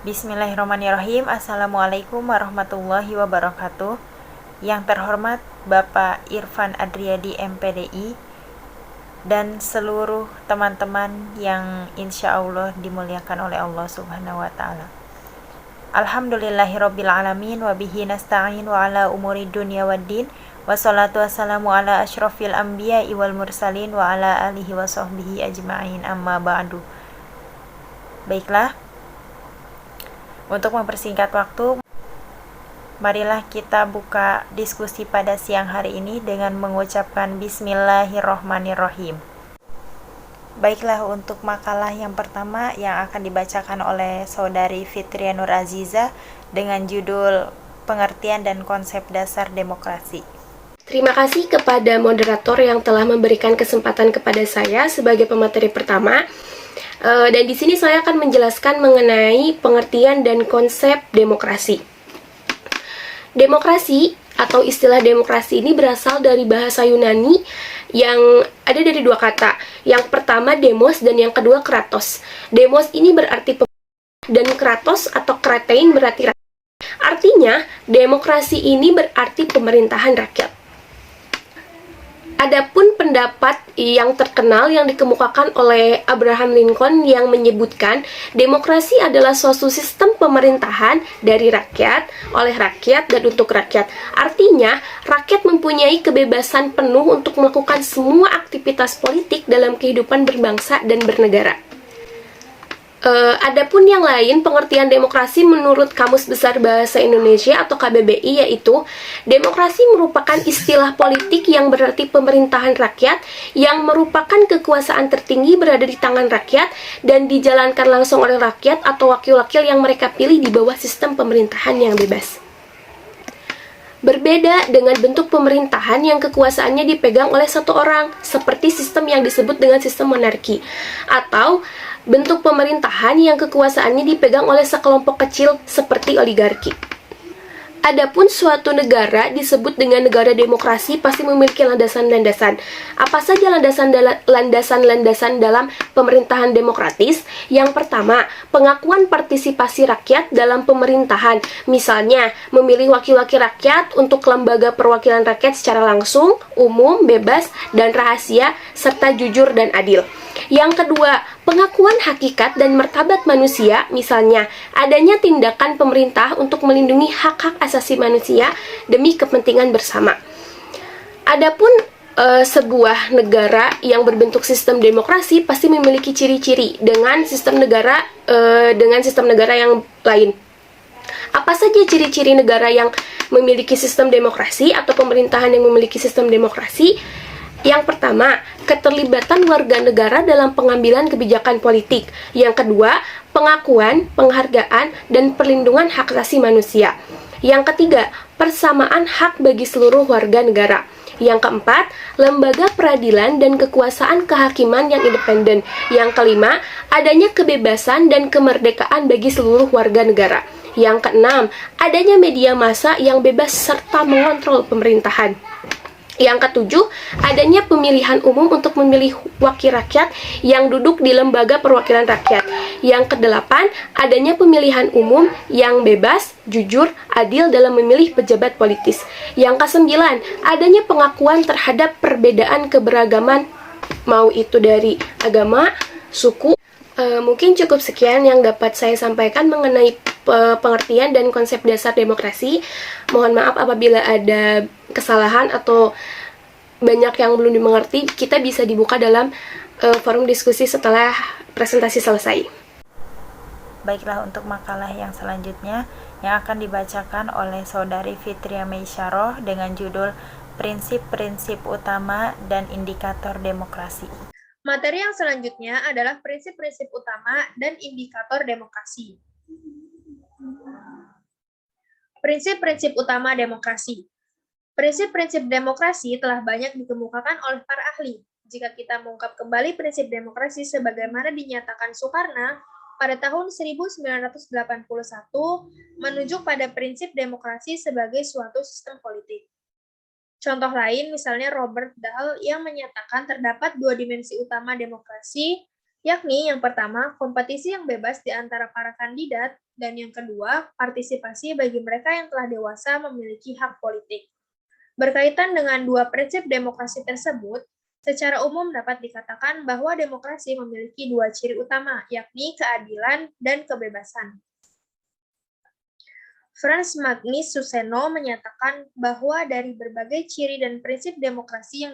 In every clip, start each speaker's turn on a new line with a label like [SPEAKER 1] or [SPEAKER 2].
[SPEAKER 1] Bismillahirrahmanirrahim. Assalamualaikum warahmatullahi wabarakatuh. Yang terhormat Bapak Irfan Adriadi MPDI dan seluruh teman-teman yang insya Allah dimuliakan oleh Allah Subhanahu wa Ta'ala. Alhamdulillahirabbil alamin wa bihi nasta'in wa ala umuri dunya waddin. Wassalatu wassalamu ala asyrafil anbiya'i wal mursalin wa ala alihi wa sahbihi ajma'in, amma ba'du. Baiklah, untuk mempersingkat waktu, marilah kita buka diskusi pada siang hari ini dengan mengucapkan Bismillahirrohmanirrohim. Baiklah, untuk makalah yang pertama yang akan dibacakan oleh Saudari Fitria Nur Aziza dengan judul Pengertian dan Konsep Dasar Demokrasi.
[SPEAKER 2] Terima kasih kepada moderator yang telah memberikan kesempatan kepada saya sebagai pemateri pertama. Dan di sini saya akan menjelaskan mengenai pengertian dan konsep demokrasi. Demokrasi atau istilah demokrasi ini berasal dari bahasa Yunani yang ada dari dua kata. Yang pertama demos dan yang kedua kratos. Demos ini berarti pemerintah dan kratos atau kratein berarti rakyat. Artinya, demokrasi ini berarti pemerintahan rakyat. Adapun pendapat yang terkenal yang dikemukakan oleh Abraham Lincoln yang menyebutkan demokrasi adalah suatu sistem pemerintahan dari rakyat, oleh rakyat, dan untuk rakyat. Artinya, rakyat mempunyai kebebasan penuh untuk melakukan semua aktivitas politik dalam kehidupan berbangsa dan bernegara. Adapun yang lain, pengertian demokrasi menurut Kamus Besar Bahasa Indonesia atau KBBI yaitu demokrasi merupakan istilah politik yang berarti pemerintahan rakyat yang merupakan kekuasaan tertinggi berada di tangan rakyat dan dijalankan langsung oleh rakyat atau wakil-wakil yang mereka pilih di bawah sistem pemerintahan yang bebas. Berbeda dengan bentuk pemerintahan yang kekuasaannya dipegang oleh satu orang, seperti sistem yang disebut dengan sistem monarki, atau bentuk pemerintahan yang kekuasaannya dipegang oleh sekelompok kecil seperti oligarki. Adapun suatu negara disebut dengan negara demokrasi pasti memiliki landasan-landasan. Apa saja landasan-landasan dalam pemerintahan demokratis? Yang pertama, pengakuan partisipasi rakyat dalam pemerintahan. Misalnya, memilih wakil-wakil rakyat untuk lembaga perwakilan rakyat secara langsung, umum, bebas, dan rahasia, serta jujur dan adil. Yang kedua, pengakuan hakikat dan martabat manusia, misalnya adanya tindakan pemerintah untuk melindungi hak-hak asasi manusia demi kepentingan bersama. Adapun sebuah negara yang berbentuk sistem demokrasi pasti memiliki ciri-ciri dengan sistem negara yang lain. Apa saja ciri-ciri negara yang memiliki sistem demokrasi atau pemerintahan yang memiliki sistem demokrasi? Yang pertama, keterlibatan warga negara dalam pengambilan kebijakan politik. Yang kedua, pengakuan, penghargaan, dan perlindungan hak asasi manusia. Yang ketiga, persamaan hak bagi seluruh warga negara. Yang keempat, lembaga peradilan dan kekuasaan kehakiman yang independen. Yang kelima, adanya kebebasan dan kemerdekaan bagi seluruh warga negara. Yang keenam, adanya media massa yang bebas serta mengontrol pemerintahan. Yang ketujuh, adanya pemilihan umum untuk memilih wakil rakyat yang duduk di lembaga perwakilan rakyat. Yang kedelapan, adanya pemilihan umum yang bebas, jujur, adil dalam memilih pejabat politis. Yang kesembilan, adanya pengakuan terhadap perbedaan keberagaman, mau itu dari agama, suku. Mungkin cukup sekian yang dapat saya sampaikan mengenai pengertian dan konsep dasar demokrasi. Mohon maaf apabila ada kesalahan atau banyak yang belum dimengerti. Kita bisa dibuka dalam forum diskusi setelah presentasi selesai.
[SPEAKER 1] Baiklah, untuk makalah yang selanjutnya yang akan dibacakan oleh Saudari Fitria Meisyarah dengan judul Prinsip-prinsip utama dan indikator demokrasi.
[SPEAKER 3] Materi yang selanjutnya adalah prinsip-prinsip utama dan indikator demokrasi. Prinsip-prinsip utama demokrasi. Prinsip-prinsip demokrasi telah banyak dikemukakan oleh para ahli. Jika kita mengungkap kembali prinsip demokrasi sebagaimana dinyatakan Soekarno pada tahun 1981, menunjuk pada prinsip demokrasi sebagai suatu sistem politik. Contoh lain misalnya Robert Dahl yang menyatakan terdapat dua dimensi utama demokrasi, yakni yang pertama, kompetisi yang bebas di antara para kandidat, dan yang kedua, partisipasi bagi mereka yang telah dewasa memiliki hak politik. Berkaitan dengan dua prinsip demokrasi tersebut, secara umum dapat dikatakan bahwa demokrasi memiliki dua ciri utama, yakni keadilan dan kebebasan. Frans Magnus Suseno menyatakan bahwa dari berbagai ciri dan prinsip demokrasi yang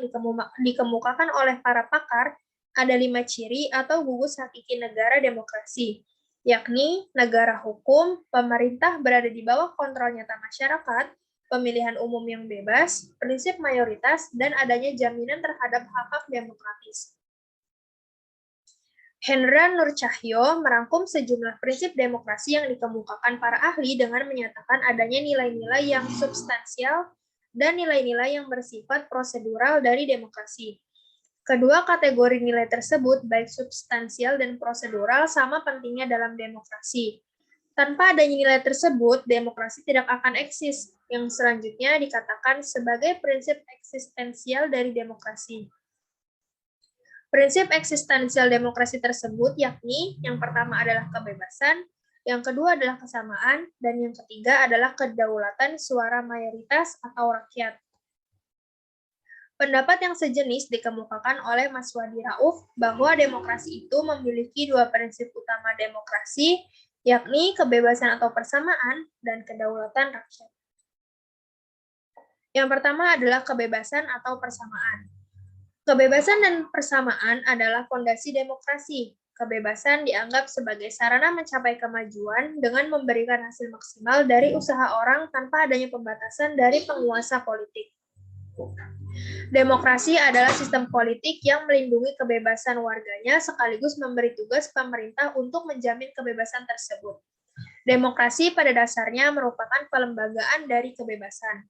[SPEAKER 3] dikemukakan oleh para pakar, ada 5 ciri atau gugus hakiki negara demokrasi, yakni negara hukum, pemerintah berada di bawah kontrol nyata masyarakat, pemilihan umum yang bebas, prinsip mayoritas, dan adanya jaminan terhadap hak-hak demokratis. Hendra Nur Cahyo merangkum sejumlah prinsip demokrasi yang dikemukakan para ahli dengan menyatakan adanya nilai-nilai yang substansial dan nilai-nilai yang bersifat prosedural dari demokrasi. Kedua kategori nilai tersebut, baik substansial dan prosedural, sama pentingnya dalam demokrasi. Tanpa adanya nilai tersebut, demokrasi tidak akan eksis, yang selanjutnya dikatakan sebagai prinsip eksistensial dari demokrasi. Prinsip eksistensial demokrasi tersebut yakni yang pertama adalah kebebasan, yang kedua adalah kesamaan, dan yang ketiga adalah kedaulatan suara mayoritas atau rakyat. Pendapat yang sejenis dikemukakan oleh Mas Wadi Rauf bahwa demokrasi itu memiliki dua prinsip utama demokrasi, yakni kebebasan atau persamaan dan kedaulatan rakyat. Yang pertama adalah kebebasan atau persamaan. Kebebasan dan persamaan adalah fondasi demokrasi. Kebebasan dianggap sebagai sarana mencapai kemajuan dengan memberikan hasil maksimal dari usaha orang tanpa adanya pembatasan dari penguasa politik. Demokrasi adalah sistem politik yang melindungi kebebasan warganya sekaligus memberi tugas pemerintah untuk menjamin kebebasan tersebut. Demokrasi pada dasarnya merupakan pelembagaan dari kebebasan.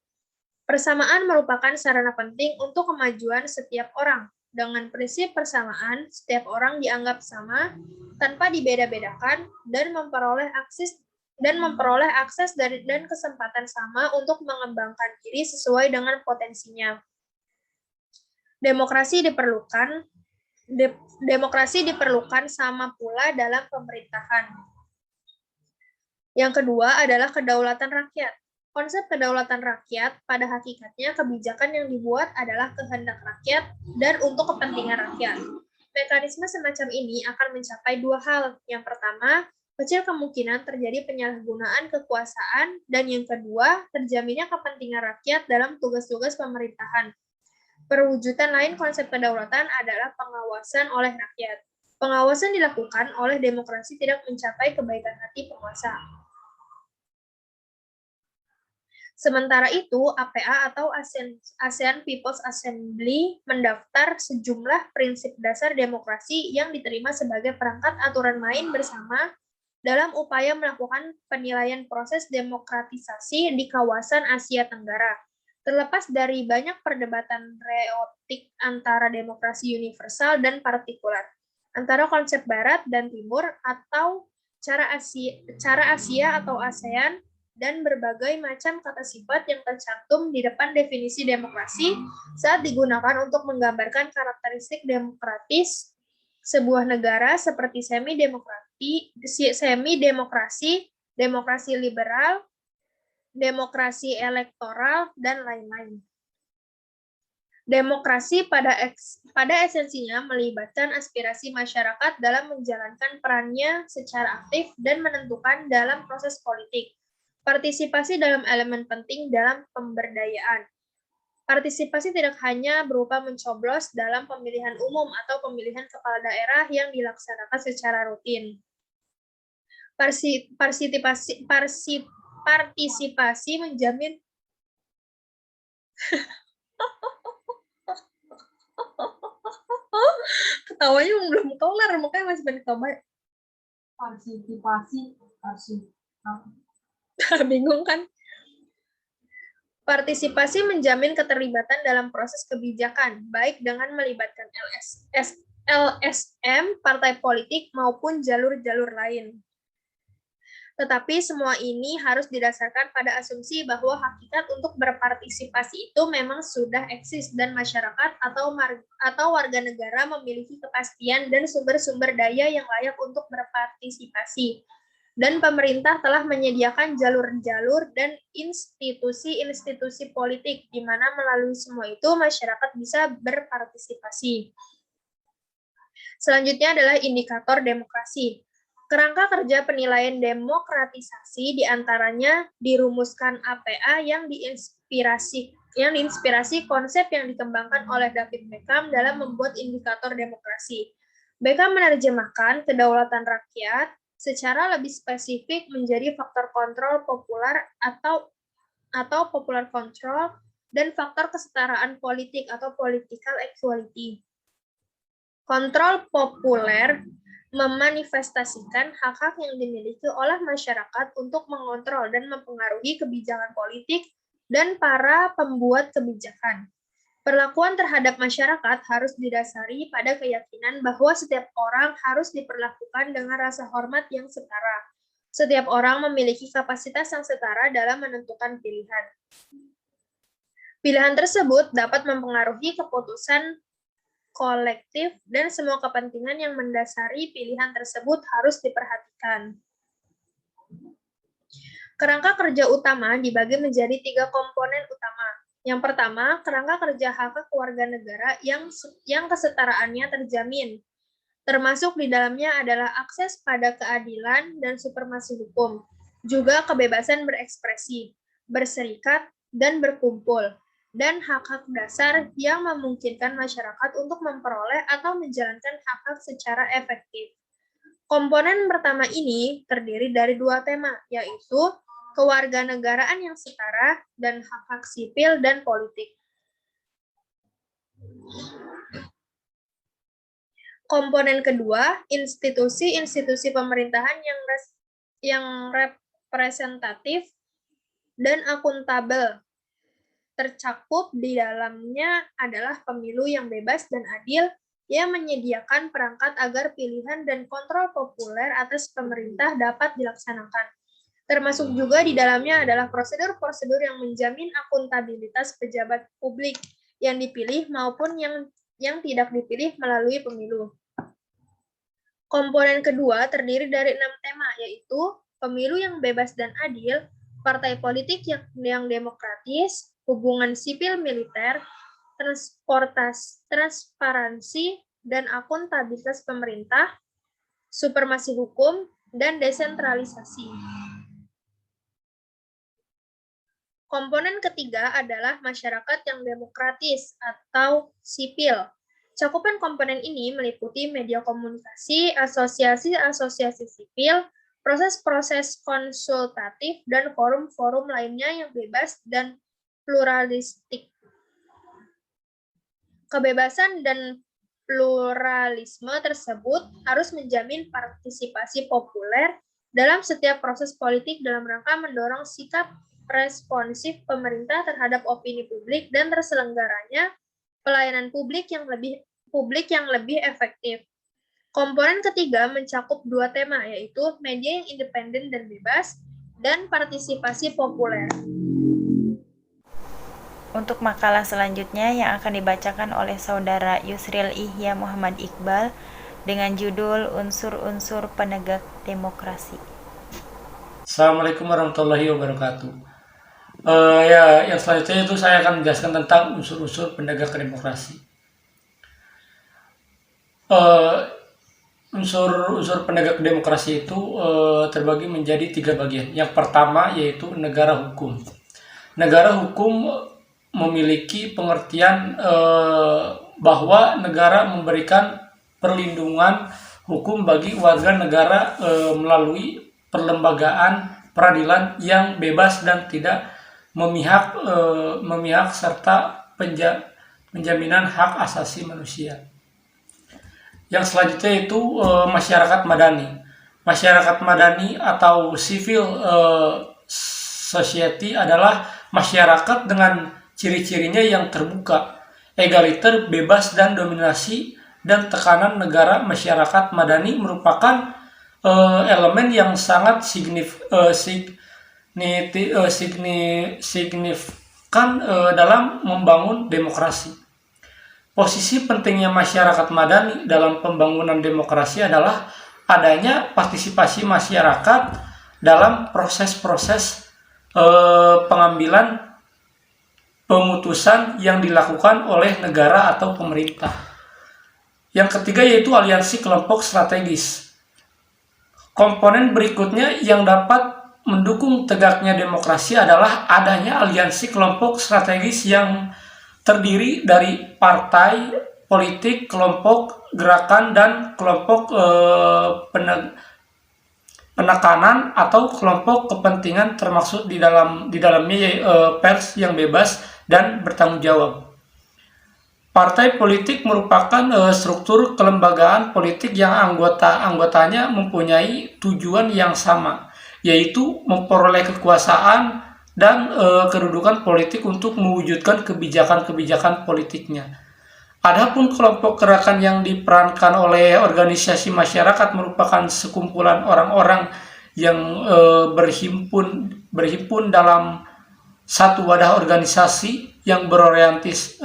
[SPEAKER 3] Persamaan merupakan sarana penting untuk kemajuan setiap orang. Dengan prinsip persamaan, setiap orang dianggap sama tanpa dibeda-bedakan dan memperoleh akses dan kesempatan sama untuk mengembangkan diri sesuai dengan potensinya. Demokrasi diperlukan sama pula dalam pemerintahan. Yang kedua adalah kedaulatan rakyat. Konsep kedaulatan rakyat pada hakikatnya kebijakan yang dibuat adalah kehendak rakyat dan untuk kepentingan rakyat. Mekanisme semacam ini akan mencapai dua hal. Yang pertama, kecil kemungkinan terjadi penyalahgunaan kekuasaan, dan yang kedua, terjaminnya kepentingan rakyat dalam tugas-tugas pemerintahan. Perwujudan lain konsep kedaulatan adalah pengawasan oleh rakyat. Pengawasan dilakukan oleh demokrasi tidak mencapai kebaikan hati penguasa. Sementara itu, APA atau ASEAN People's Assembly mendaftar sejumlah prinsip dasar demokrasi yang diterima sebagai perangkat aturan main bersama dalam upaya melakukan penilaian proses demokratisasi di kawasan Asia Tenggara. Terlepas dari banyak perdebatan reotik antara demokrasi universal dan partikular, antara konsep Barat dan Timur, atau cara Asia atau ASEAN, dan berbagai macam kata sifat yang tercantum di depan definisi demokrasi saat digunakan untuk menggambarkan karakteristik demokratis sebuah negara seperti semi-demokrasi, demokrasi liberal, demokrasi elektoral, dan lain-lain. Demokrasi pada esensinya melibatkan aspirasi masyarakat dalam menjalankan perannya secara aktif dan menentukan dalam proses politik. Partisipasi dalam elemen penting dalam pemberdayaan. Partisipasi tidak hanya berupa mencoblos dalam pemilihan umum atau pemilihan kepala daerah yang dilaksanakan secara rutin. Partisipasi menjamin ketawanya belum kelar, makanya masih banyak coba. Partisipasi bingung kan? Partisipasi menjamin keterlibatan dalam proses kebijakan, baik dengan melibatkan LSM, partai politik, maupun jalur-jalur lain. Tetapi semua ini harus didasarkan pada asumsi bahwa hakikat untuk berpartisipasi itu memang sudah eksis dan masyarakat atau warga negara memiliki kepastian dan sumber-sumber daya yang layak untuk berpartisipasi. Dan pemerintah telah menyediakan jalur-jalur dan institusi-institusi politik di mana melalui semua itu masyarakat bisa berpartisipasi. Selanjutnya adalah indikator demokrasi. Kerangka kerja penilaian demokratisasi diantaranya dirumuskan APA yang diinspirasi konsep yang dikembangkan oleh David Beckham dalam membuat indikator demokrasi. Beckham menerjemahkan kedaulatan rakyat secara lebih spesifik menjadi faktor kontrol populer atau popular control dan faktor kesetaraan politik atau political equality. Kontrol populer memanifestasikan hak-hak yang dimiliki oleh masyarakat untuk mengontrol dan mempengaruhi kebijakan politik dan para pembuat kebijakan. Perlakuan terhadap masyarakat harus didasari pada keyakinan bahwa setiap orang harus diperlakukan dengan rasa hormat yang setara. Setiap orang memiliki kapasitas yang setara dalam menentukan pilihan. Pilihan tersebut dapat mempengaruhi keputusan kolektif dan semua kepentingan yang mendasari pilihan tersebut harus diperhatikan. Kerangka kerja utama dibagi menjadi 3 komponen utama. Yang pertama, kerangka kerja hak warga negara yang kesetaraannya terjamin. Termasuk di dalamnya adalah akses pada keadilan dan supremasi hukum, juga kebebasan berekspresi, berserikat, dan berkumpul, dan hak-hak dasar yang memungkinkan masyarakat untuk memperoleh atau menjalankan hak-hak secara efektif. Komponen pertama ini terdiri dari 2 tema, yaitu kewarganegaraan yang setara dan hak-hak sipil dan politik. Komponen kedua, institusi-institusi pemerintahan yang representatif dan akuntabel. Tercakup di dalamnya adalah pemilu yang bebas dan adil yang menyediakan perangkat agar pilihan dan kontrol populer atas pemerintah dapat dilaksanakan. Termasuk juga di dalamnya adalah prosedur-prosedur yang menjamin akuntabilitas pejabat publik yang dipilih maupun yang tidak dipilih melalui pemilu. Komponen kedua terdiri dari 6 tema, yaitu pemilu yang bebas dan adil, partai politik yang demokratis, hubungan sipil militer, transparansi dan akuntabilitas pemerintah, supremasi hukum, dan desentralisasi. Komponen ketiga adalah masyarakat yang demokratis atau sipil. Cakupan komponen ini meliputi media komunikasi, asosiasi-asosiasi sipil, proses-proses konsultatif, dan forum-forum lainnya yang bebas dan pluralistik. Kebebasan dan pluralisme tersebut harus menjamin partisipasi populer dalam setiap proses politik dalam rangka mendorong sikap responsif pemerintah terhadap opini publik dan terselenggaranya pelayanan publik yang lebih efektif. Komponen ketiga mencakup 2 tema, yaitu media yang independen dan bebas dan partisipasi populer.
[SPEAKER 1] Untuk makalah selanjutnya yang akan dibacakan oleh Saudara Yusril Ihya Muhammad Iqbal dengan judul Unsur-unsur Penegak Demokrasi.
[SPEAKER 4] Assalamualaikum warahmatullahi wabarakatuh. Yang selanjutnya itu saya akan menjelaskan tentang unsur-unsur penegak demokrasi. Unsur-unsur penegak demokrasi itu terbagi menjadi 3 bagian. Yang pertama yaitu negara hukum. Negara hukum memiliki pengertian bahwa negara memberikan perlindungan hukum bagi warga negara melalui perlembagaan peradilan yang bebas dan tidak memihak serta penjaminan hak asasi manusia. Yang selanjutnya itu masyarakat madani. Masyarakat madani atau civil society adalah masyarakat dengan ciri-cirinya yang terbuka, egaliter, bebas dan dominasi dan tekanan negara. Masyarakat madani merupakan elemen yang sangat signifikan dalam membangun demokrasi. Posisi pentingnya masyarakat madani dalam pembangunan demokrasi adalah adanya partisipasi masyarakat dalam proses-proses pengambilan pemutusan yang dilakukan oleh negara atau pemerintah. Yang ketiga yaitu aliansi kelompok strategis. Komponen berikutnya yang dapat mendukung tegaknya demokrasi adalah adanya aliansi kelompok strategis yang terdiri dari partai, politik, kelompok gerakan, dan kelompok penekanan atau kelompok kepentingan, termasuk di dalamnya pers yang bebas dan bertanggung jawab. Partai politik merupakan struktur kelembagaan politik yang anggotanya mempunyai tujuan yang sama, yaitu memperoleh kekuasaan dan kedudukan politik untuk mewujudkan kebijakan-kebijakan politiknya. Adapun kelompok gerakan yang diperankan oleh organisasi masyarakat merupakan sekumpulan orang-orang yang berhimpun dalam satu wadah organisasi yang berorientasi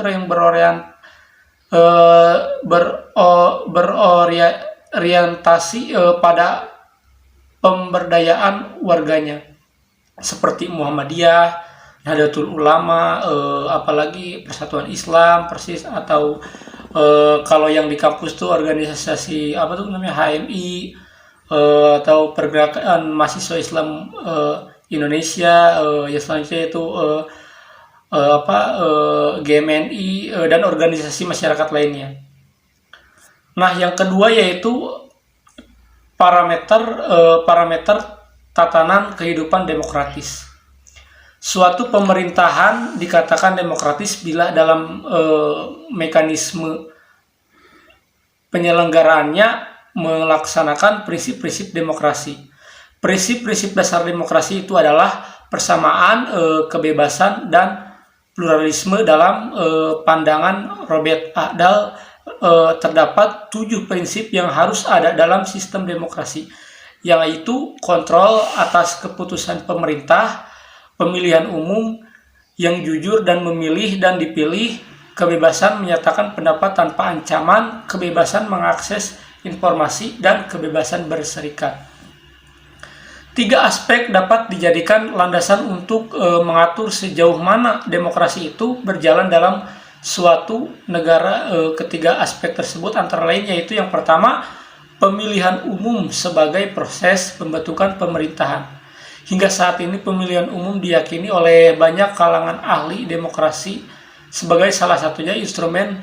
[SPEAKER 4] pada pemberdayaan warganya, seperti Muhammadiyah, Nahdlatul Ulama, apalagi Persatuan Islam, Persis, atau kalau yang di kampus tuh organisasi HMI, atau Pergerakan Mahasiswa Islam Indonesia, yang selanjutnya itu GMNI, dan organisasi masyarakat lainnya. Nah, yang kedua yaitu parameter tatanan kehidupan demokratis. Suatu pemerintahan dikatakan demokratis bila dalam mekanisme penyelenggaraannya melaksanakan prinsip-prinsip demokrasi. Prinsip-prinsip dasar demokrasi itu adalah persamaan, kebebasan, dan pluralisme. Dalam pandangan Robert Dahl, terdapat 7 prinsip yang harus ada dalam sistem demokrasi, yaitu kontrol atas keputusan pemerintah, pemilihan umum yang jujur dan memilih dan dipilih, kebebasan menyatakan pendapat tanpa ancaman, kebebasan mengakses informasi, dan kebebasan berserikat. 3 aspek dapat dijadikan landasan untuk mengatur sejauh mana demokrasi itu berjalan dalam suatu negara. Ketiga aspek tersebut antara lain yaitu yang pertama, pemilihan umum sebagai proses pembentukan pemerintahan. Hingga saat ini pemilihan umum diyakini oleh banyak kalangan ahli demokrasi sebagai salah satunya instrumen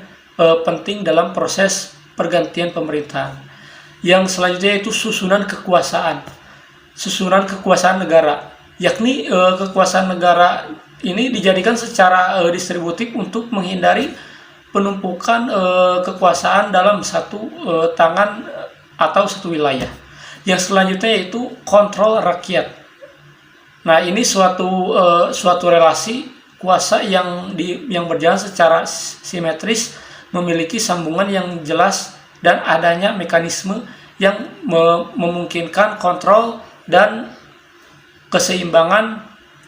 [SPEAKER 4] penting dalam proses pergantian pemerintahan. Yang selanjutnya itu susunan kekuasaan negara, yakni kekuasaan negara ini dijadikan secara distributif untuk menghindari penumpukan kekuasaan dalam satu tangan atau satu wilayah. Yang selanjutnya yaitu kontrol rakyat. Nah, ini suatu relasi kuasa yang berjalan secara simetris, memiliki sambungan yang jelas, dan adanya mekanisme yang memungkinkan kontrol dan keseimbangan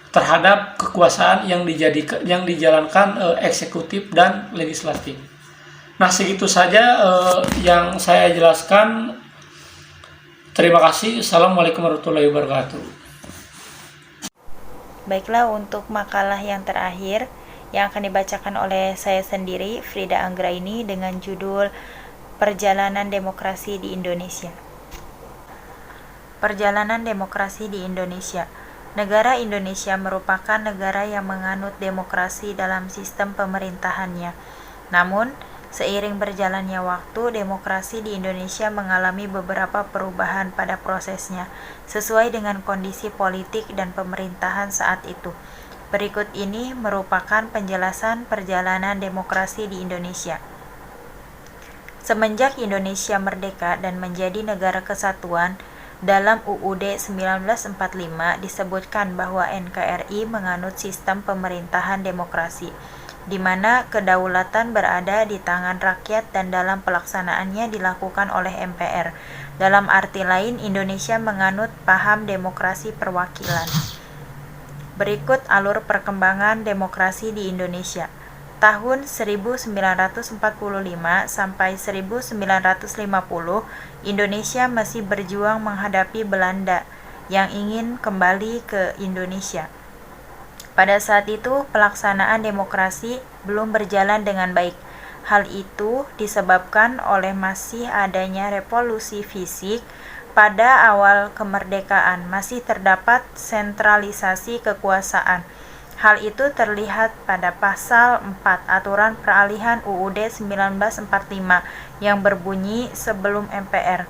[SPEAKER 4] terhadap kekuasaan yang dijalankan eksekutif dan legislatif. Nah, segitu saja yang saya jelaskan. Terima kasih. Assalamualaikum warahmatullahi wabarakatuh.
[SPEAKER 1] Baiklah, untuk makalah yang terakhir yang akan dibacakan oleh saya sendiri, Frida Anggraini, dengan judul Perjalanan Demokrasi di Indonesia. Perjalanan demokrasi di Indonesia. Negara Indonesia merupakan negara yang menganut demokrasi dalam sistem pemerintahannya. Namun, seiring berjalannya waktu, demokrasi di Indonesia mengalami beberapa perubahan pada prosesnya, sesuai dengan kondisi politik dan pemerintahan saat itu. Berikut ini merupakan penjelasan perjalanan demokrasi di Indonesia. Semenjak Indonesia merdeka dan menjadi negara kesatuan, dalam UUD 1945 disebutkan bahwa NKRI menganut sistem pemerintahan demokrasi. di mana kedaulatan berada di tangan rakyat dan dalam pelaksanaannya dilakukan oleh MPR. Dalam arti lain, Indonesia menganut paham demokrasi perwakilan. Berikut alur perkembangan demokrasi di Indonesia. Tahun 1945 sampai 1950, Indonesia masih berjuang menghadapi Belanda yang ingin kembali ke Indonesia. Pada saat itu, pelaksanaan demokrasi belum berjalan dengan baik. Hal itu disebabkan oleh masih adanya revolusi fisik. Pada awal kemerdekaan masih terdapat sentralisasi kekuasaan. Hal itu terlihat pada pasal 4 Aturan Peralihan UUD 1945 yang berbunyi sebelum MPR,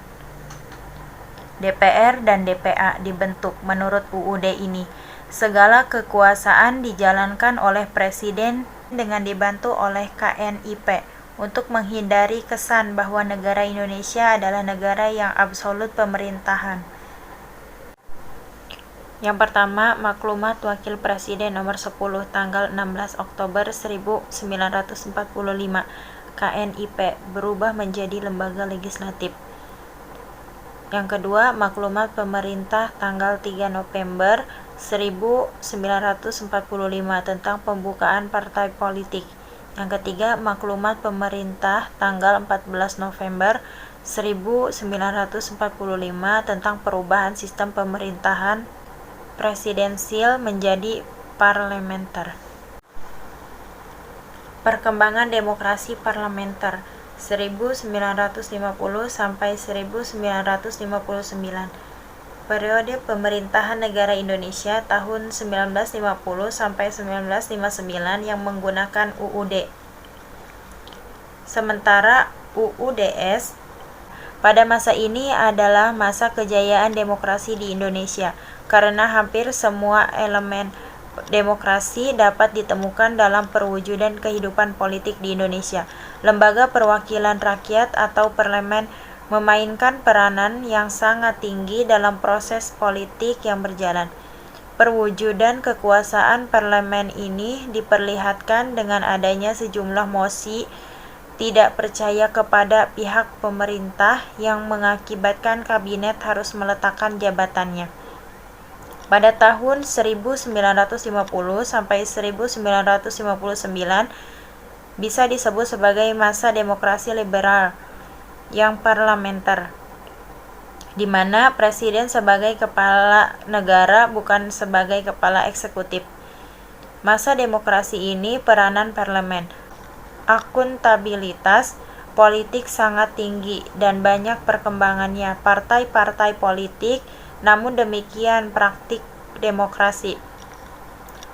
[SPEAKER 1] DPR dan DPA dibentuk menurut UUD ini, segala kekuasaan dijalankan oleh Presiden dengan dibantu oleh KNIP untuk menghindari kesan bahwa negara Indonesia adalah negara yang absolut pemerintahan. Yang pertama, Maklumat Wakil Presiden nomor 10 tanggal 16 Oktober 1945 KNIP berubah menjadi lembaga legislatif. Yang kedua, Maklumat Pemerintah tanggal 3 November 1945 tentang pembukaan partai politik. Yang ketiga, Maklumat Pemerintah tanggal 14 November 1945 tentang perubahan sistem pemerintahan presidensil menjadi parlementer. Perkembangan demokrasi parlementer 1950 sampai 1959. Periode pemerintahan negara Indonesia tahun 1950 sampai 1959 yang menggunakan UUD. Sementara UUDS pada masa ini adalah masa kejayaan demokrasi di Indonesia, karena hampir semua elemen demokrasi dapat ditemukan dalam perwujudan kehidupan politik di Indonesia. Lembaga perwakilan rakyat atau parlemen memainkan peranan yang sangat tinggi dalam proses politik yang berjalan. Perwujudan kekuasaan parlemen ini diperlihatkan dengan adanya sejumlah mosi tidak percaya kepada pihak pemerintah yang mengakibatkan kabinet harus meletakkan jabatannya. Pada tahun 1950 sampai 1959 bisa disebut sebagai masa demokrasi liberal yang parlementer, di mana presiden sebagai kepala negara bukan sebagai kepala eksekutif. Masa demokrasi ini peranan parlemen, akuntabilitas politik sangat tinggi dan banyak perkembangannya partai-partai politik, namun demikian praktik demokrasi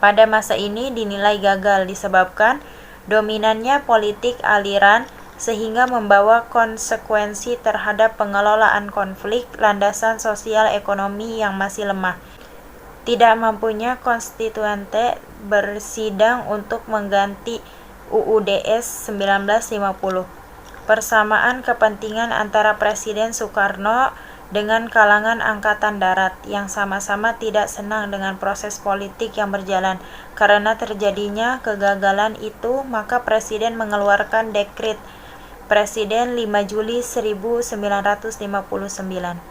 [SPEAKER 1] pada masa ini dinilai gagal disebabkan dominannya politik aliran sehingga membawa konsekuensi terhadap pengelolaan konflik, landasan sosial ekonomi yang masih lemah, tidak mampunya konstituante bersidang untuk mengganti UUDS 1950, persamaan kepentingan antara Presiden Soekarno dengan kalangan Angkatan Darat yang sama-sama tidak senang dengan proses politik yang berjalan. Karena terjadinya kegagalan itu, maka Presiden mengeluarkan dekret Presiden 5 Juli 1959.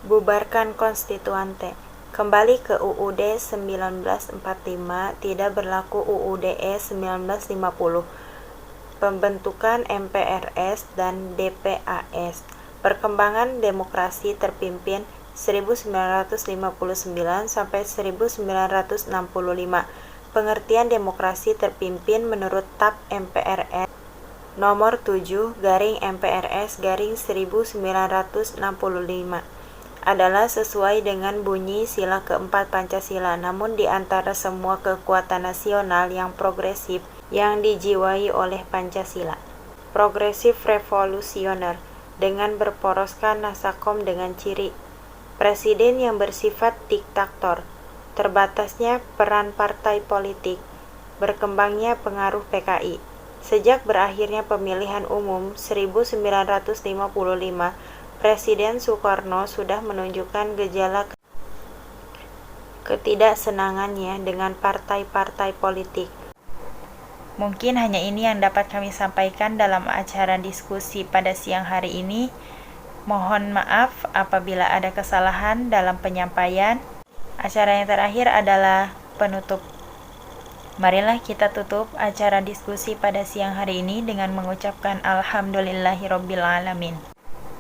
[SPEAKER 1] Bubarkan konstituante. Kembali ke UUD 1945, tidak berlaku UUDS 1950. Pembentukan MPRS dan DPAS. Perkembangan demokrasi terpimpin 1959 sampai 1965. Pengertian demokrasi terpimpin menurut TAP MPRS nomor 7 garing MPRS garing 1965 adalah sesuai dengan bunyi sila keempat Pancasila, namun di antara semua kekuatan nasional yang progresif yang dijiwai oleh Pancasila. Progresif revolusioner dengan berporoskan nasakom dengan ciri presiden yang bersifat diktator, terbatasnya peran partai politik, berkembangnya pengaruh PKI. Sejak berakhirnya pemilihan umum 1955, Presiden Soekarno sudah menunjukkan gejala ketidaksenangannya dengan partai-partai politik. Mungkin hanya ini yang dapat kami sampaikan dalam acara diskusi pada siang hari ini. Mohon maaf apabila ada kesalahan dalam penyampaian. Acara yang terakhir adalah penutup. Marilah kita tutup acara diskusi pada siang hari ini dengan mengucapkan Alhamdulillahirabbil alamin.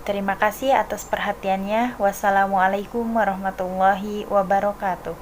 [SPEAKER 1] Terima kasih atas perhatiannya. Wassalamualaikum warahmatullahi wabarakatuh.